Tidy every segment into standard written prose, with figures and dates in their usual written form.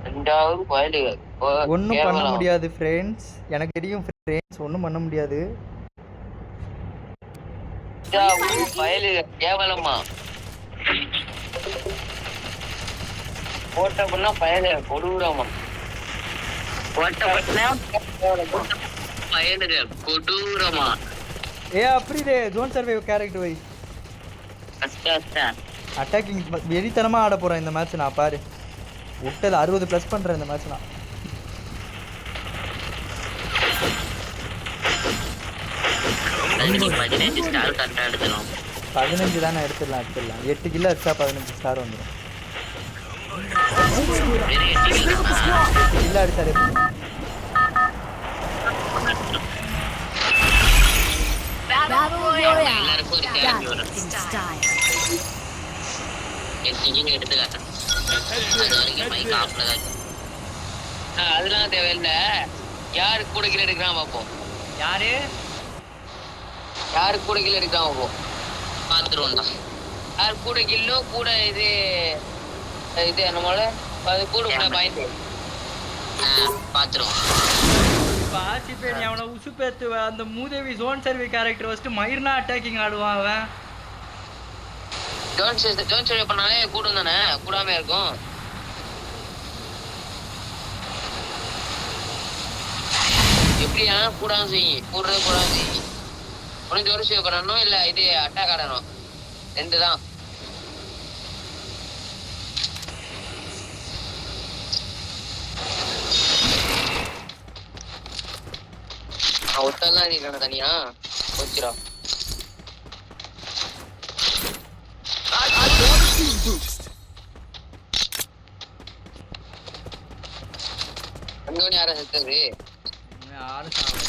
ரெண்டாவது பயலு ஒன்றும் பண்ண முடியாது ஃப்ரெண்ட்ஸ், எனக்கு தெரியும் ஃப்ரெண்ட்ஸ், ஒன்றும் பண்ண முடியாது. பயலு கேவலமா போட்ட பண்ணா பயலு கொடூரமா பயலுங்க கொடூரமா. ஏ அப்படியே ஜோன் சர்வே கேரக்டர் வை அட்டாக்கிங் வெறித்தனமா ஆட போறேன் இந்த மேட்ச். நான் பாரு விட்டது 60+ பண்றேன் இந்த மேட்ச். நான் 15 தானே எடுத்துடலாம் 8 கிலோ அடிச்சா 15 ஸ்டார் வந்துடும். 8 கிலோ அடிச்சாலே அதெல்லாம் தேவையில்லை. யாரு கூட கீழே எடுக்கிறான் பார்ப்போம். யாரு கூட கீழே எடுக்கிறான் பார்ப்போம். பார்த்துருவோம்டா. யாரு கூட கில்லோ கூட இது நம்மளோட அது கூட பாயிண்ட் பார்த்துருவோம். பாசிப்பேன் அவனை உசுப்பேத்துவ. அந்த மூதேவி ஜோன் சர்வே கேரக்டர் வச்சுட்டு மயிர்னா அட்டாக்கிங் ஆடுவான் அவன். ஜோன் சர்வே பண்ணாலே கூடும் தானே, கூடாம இருக்கும். எப்படியா கூடாம செய்யும், கூடாம செய்யும். உனக்கு ஒரு சேவ் பண்ணணும் இல்ல இது அட்டாக் ஆடணும், 2 தான். ஒட்டெல்லாம் நீ தனியா வச்சிரா. அங்க யார செத்தது? யாரு சாவல.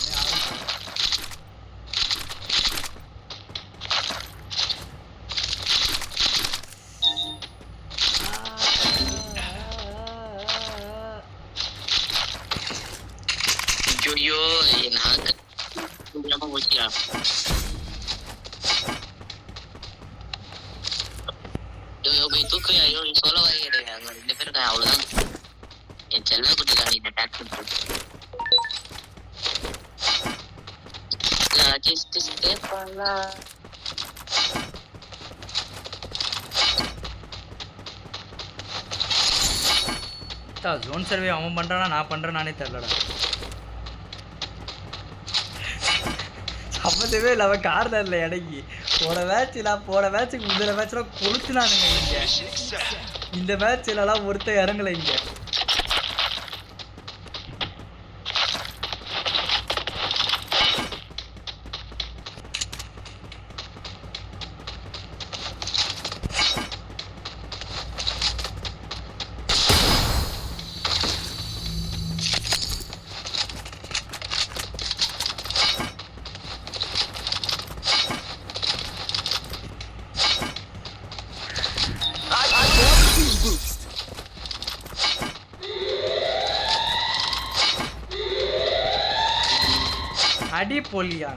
ஐயோ நாக்கு புரியாம போச்சியா. போய் தூக்குறியா? ஐயோ நீ சொல்ல வரீங்க. அங்க 2 பேரும் அவ்வளவுதான். என் செல்ல குட்டிக்கா நீ அட்டாக் பண்ணிட்டு ஜோன் சர்வே அவன் பண்றானா நான் பண்றேனானே தெரியலடா. சம்மந்தமே இல்லை அவன் கார்னர்ல இறங்கி போன மேட்சுக்கு முந்தின மேட்ச்லாம் கொளுத்துனானுங்க. இங்க இந்த மேட்ச்லாம் ஒருத்தர் இறங்கலை இங்க. அடி போலியா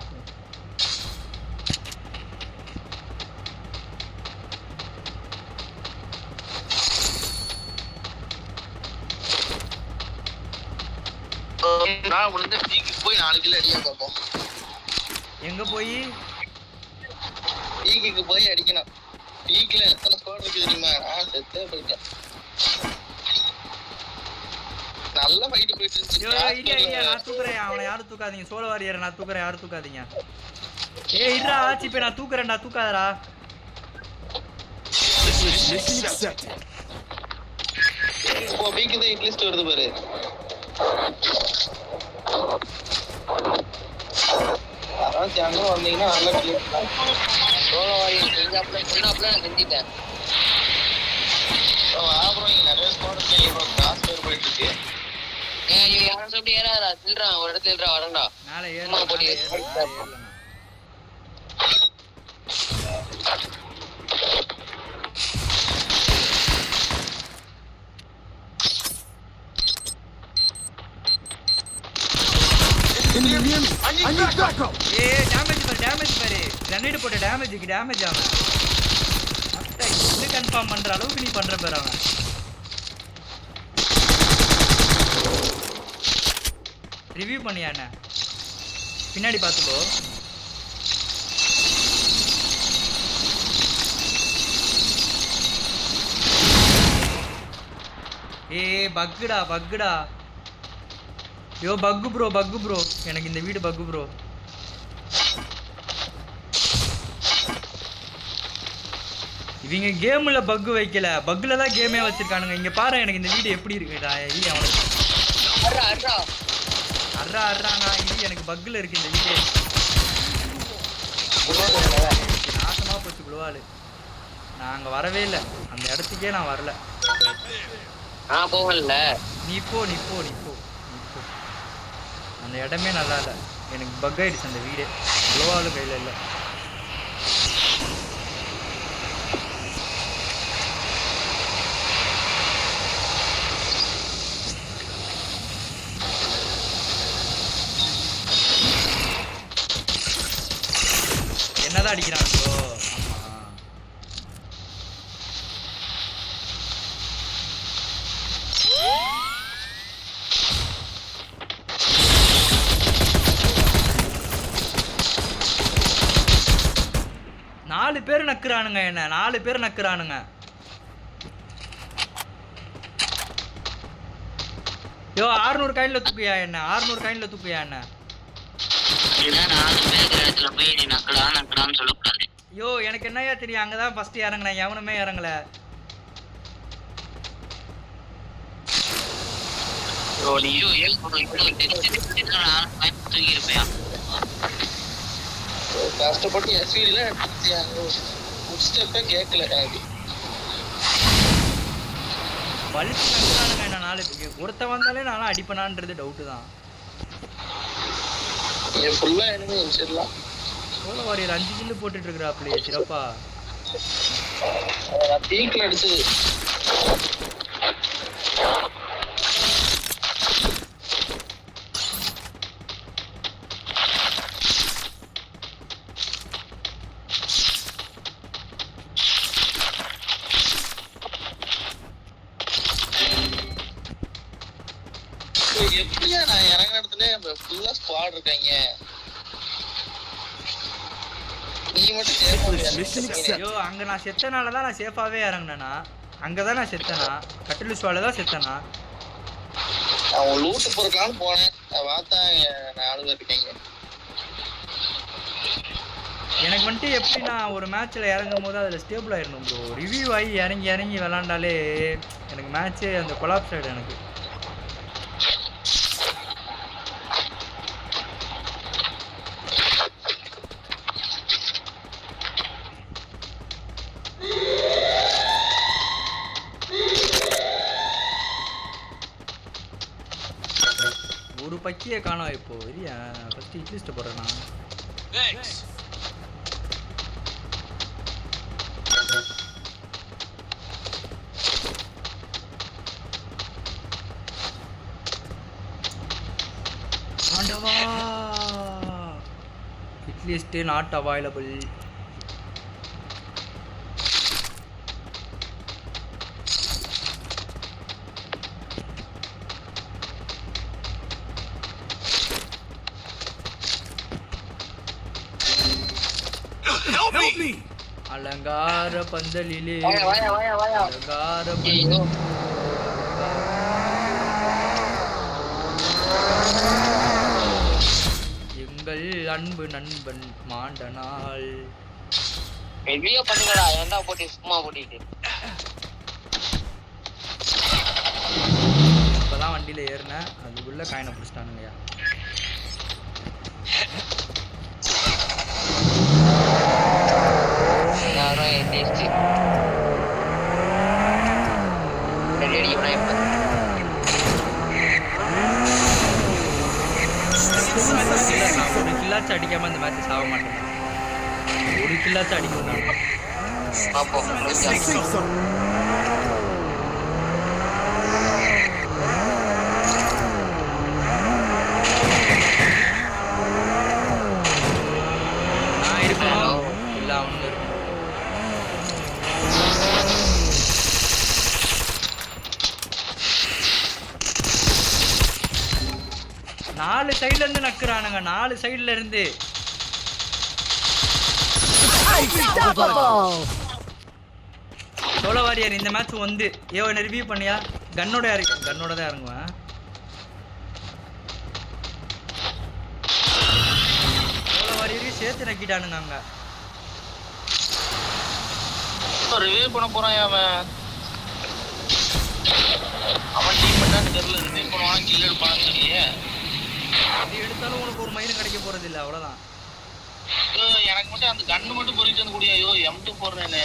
நான் உடனே பீக்கு போய் 4 கிலோ அடிக்க பார்ப்போம். எங்க போய் பீக்கு போய் அடிக்கணும். பீக்ல எத்தனை ஸ்குவாட் இருக்கு தெரியுமா? செத்தே போயிட்டேன். நல்ல ஃபைட் போயிட்டு இருந்துச்சு. நான் தூக்குறேன். அவனை யாரும் தூக்காதீங்க. சோலோ வாரியர் நான் தூக்குறேன். யாரும் தூக்காதீங்க. ஏய் இருடா ஆச்சி பே நான் தூக்குறேன்டா. தூக்காதடா. ஓ பீக்கு தான் ஹிட் லிஸ்ட் வருது பாரு. அதான் சேனல் வந்தீங்கன்னா நல்ல கிளிக் சோலோ வாரியர் செஞ்சாப்ல நான் செஞ்சிட்டேன். அப்புறம் நிறைய ஸ்குவாட் செய்யணும். காசு பேர் போயிட்டு இருக்கு. யாரும் சொல்லி ஏறாதா சில்றான் ஒரு இடத்துல ஏறா வரண்டா. மேலே ஏறமா போடி. டேமேஜ் பாரு. கிரனேட் போட்ட டேமேஜ் அவன் கன்ஃபார்ம் பண்ற அளவுக்கு நீ பண்ற பாரு அவன். ரிவ்யூ பண்ணியா என்ன? பின்னாடி பார்த்துக்கோ. பக்குடா பக்குடா. யோ பக்கு ப்ரோ எனக்கு இந்த வீடு பக்கு ப்ரோ. இவங்க கேம்ல பக்கு வைக்கல, பக்குல தான் கேமே வச்சிருக்கானுங்க. இங்க பாரு எனக்கு இந்த வீடு எப்படி இருக்குடா. அர்றாங்க இது எனக்கு பக்குல இருக்கு இந்த வீடு. நாசமா போச்சு குளவாலு. நான் அங்க வரவே இல்லை, அந்த இடத்துக்கே நான் வரல. போகல. நீ போ. அந்த இடமே நல்லா இல்லை, எனக்கு பக் ஆயிடுச்சு அந்த வீடு. குளவாலு கையில இல்லை. என்னதான் அடிக்கிறான் ப்ரோ. நாலு பேர் நக்குறானுங்க என்ன, 4 பேர் நக்குறானுங்க. யோ 600 காயின்ல தூக்குயா என்ன, 600 காயின்ல தூக்குயா என்ன. யோ எனக்கு என்னையா தெரியும், அங்கதான் ஃபர்ஸ்ட் இறங்கினேன், எவனுமே இறங்கல. கஷ்டப்பட்டு எஸ்வில கேட்கல. வலிச்சு நக்குறானுங்க என்ன. 4 பேர் ஒருத்த வந்தாலே நானும் அடிப்பனான்றது டவுட்டு தான். ஃபுல்லா enemy இன்சிடலாம். சோலோ வாரியர் 5 கில் போட்டுட்டு இருக்கறாப்ல சிறப்பா. பீக்ல அடிச்சு எப்படியா நான் இறங்குற இடத்துல ஃபுல்லா ஸ்குவாட் இருக்காங்க. நீ மட்டும் ஐயோ அங்க நான் செத்தனால தான் நான் சேஃபாவே இறங்குனேனா. அங்கதான் நான் செத்தனா, கட்டில் ஸ்வால தான் செத்தனா. அவன் லூட் பொறுக்கலாம்னு போனேன், பார்த்தா 4 பேர் இருக்காங்க. எனக்கு வந்துட்டு எப்படின்னா ஒரு மேட்ச்ல இறங்கும் போது அதில் ஸ்டேபிள் ஆயிடணும் ப்ரோ. ரிவ்யூ ஆகி இறங்கி விளாண்டாலே எனக்கு மேட்ச்சு அந்த கொலாப்ஸ் ஆகிடும் எனக்கு. ஒரு பக்கியை காணோம் இப்போ. இல்லையா ஃபர்ஸ்ட் ஹிட் லிஸ்ட் போடுறேண்ணா. ஆண்டவா ஹிட் லிஸ்ட் நாட் அவைலபிள். அலங்கார பந்தலிலே அலங்கார எங்கள் அன்பு நண்பன் மாண்டனால் வெளியே பண்ணுங்கடா. ஏன்டா போட்டு சும்மா போட்டிட்டு. இப்பதான் வண்டியில ஏறினேன், அதுக்குள்ள காயினை பிடிச்சிட்டானுங்கய்யா. ஒரு கில்லாச்சும் அடிக்காம இந்த மேட்ச் சாக மாட்டேன். ஒரு கில்லாச்சும் அடிக்கணும் நான் இருக்கணும். இல்லை அவனுங்க இருக்கணும். 4 சைடுல இருந்து நக்குறானுங்க, 4 சைடுல இருந்து. சோலோ வாரியர் இந்த மேட்ச் வந்து என்ன ரிவ்யூ பண்ணியா? கன்னோட தான் இறங்குவேன். சோலோ வாரியரையும் சேர்த்து நக்கிட்டானுங்க அங்க. ரிவ்யூ பண்ண போறான் அவன் டீம் பண்ணா தெரியல. ரிவ்யூ பண்ணுவான், கில் எடுப்பான்னு தெரியலையே. அது எடுத்தாலும் உனக்கு ஒரு மயிலும் கிடைக்க போறது இல்ல, அவ்வளவுதான். எனக்கு மட்டும் அந்த கண்ணு மட்டும் பொறிட்டு வந்து கூடிய. ஐயோ M2 போடுறேன்னு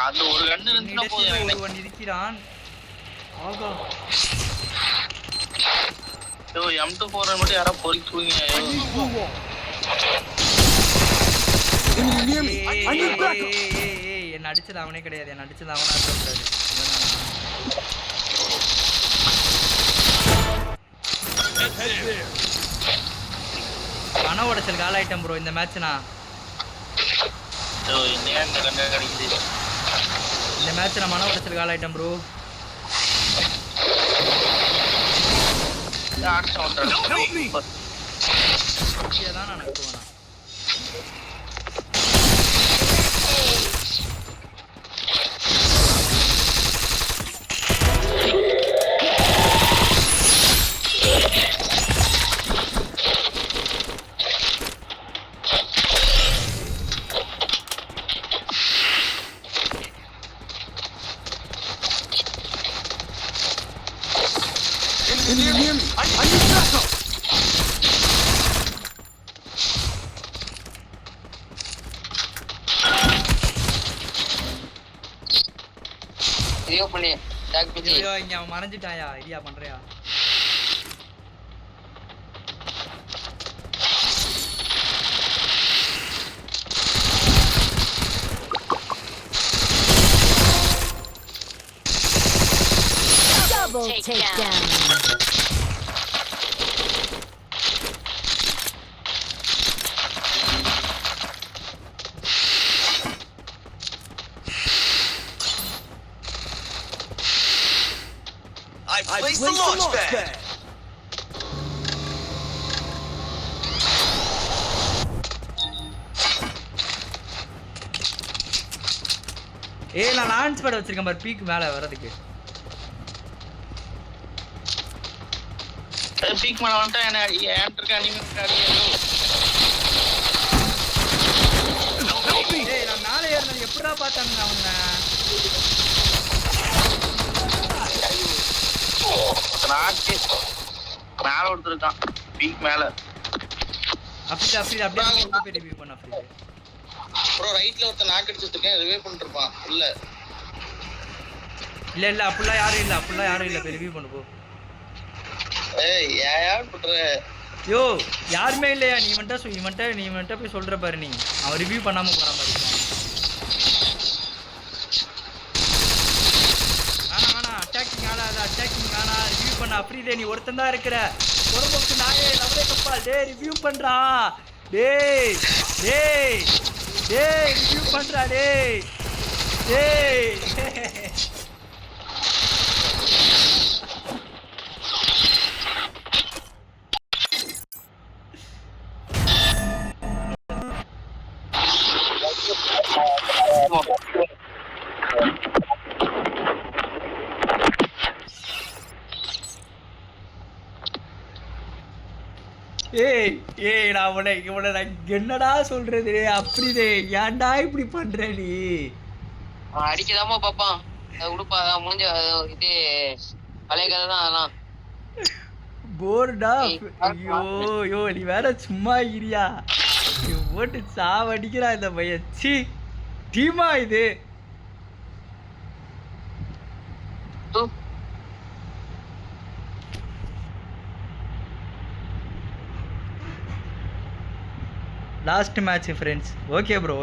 அந்த ஒரு கண்ணு இருந்துச்சுன்னா போதும். ஒருவன் இருக்கிறான். ஆகா M2 போடுறது மட்டும் யாரா பொறிக்குவீங்க? என்ன அடிச்சது அவனே கிடையாது, என்ன அடிச்சது அவனா இருக்கக்கூடாது. மன உடைச்சல் கால் ஆயிட்டம் ப்ரோ இந்த மேட்ச்னா. இந்த மேட்ச் நான் மன உடைச்சல் கால் ஆயிட்டம் ப்ரோ. தான் நான் நினைக்குவேன். இங்க அவன் மறைஞ்சிட்டாயா? ஐடியா பண்றியா? Double takedown. I placed the launch pad. நான் லான்ச் பேட் வச்சிருக்கேன் பாரு, பீக் மேல வரதுக்கு. பீக் மேல வந்துட்டா என்ன ஏன்ட்ருக்கு அனிமேட் அடியோ. நான் மேல ஏறினது எப்படா பார்த்தாங்க அவங்க? மேல ஒருத்தருக்கான் பீக் மேல. அப்படியே ரிவ்யூ பண்ண அப்படியே. ப்ரோ ரைட்ல ஒருத்தன் நாக் அடிச்சிட்டு இருக்கேன், ரிவ்யூ பண்ணிட்டு இருப்பான். இல்ல அப்படிலாம் யாரும் இல்ல ரிவ்யூ பண்ணு போ. ஏய் யார் பண்ற? யாருமே இல்லையா? நீ மட்டும் போய் சொல்ற பாரு. நீ அவன் ரிவ்யூ பண்ணாம போற மாதிரி இருக்கான். அட்டாக்கிங் ஆனா ரிவ்யூ பண்ண அப்படியே. நீ ஒருத்தன் தான் இருக்கிற. பொறுப்புக்கு நாயே நம்மளே கப்பால். ரிவ்யூ பண்றா. ரிவ்யூ பண்றா. நான் என்னடா சொல்றது? அப்படிதே ஏன்டா இப்படி பண்ற நீ? அடிக்கதாமா பாப்பான். உடுப்பா முடிஞ்ச இது பழைய கதை தான் அதெல்லாம். போர்டா. ஐயோ நீ வேற சும்மா இரியா. போட்டு சாவடிக்கிறா இந்த பையன். சி டீமா இது? Last match friends. Okay bro.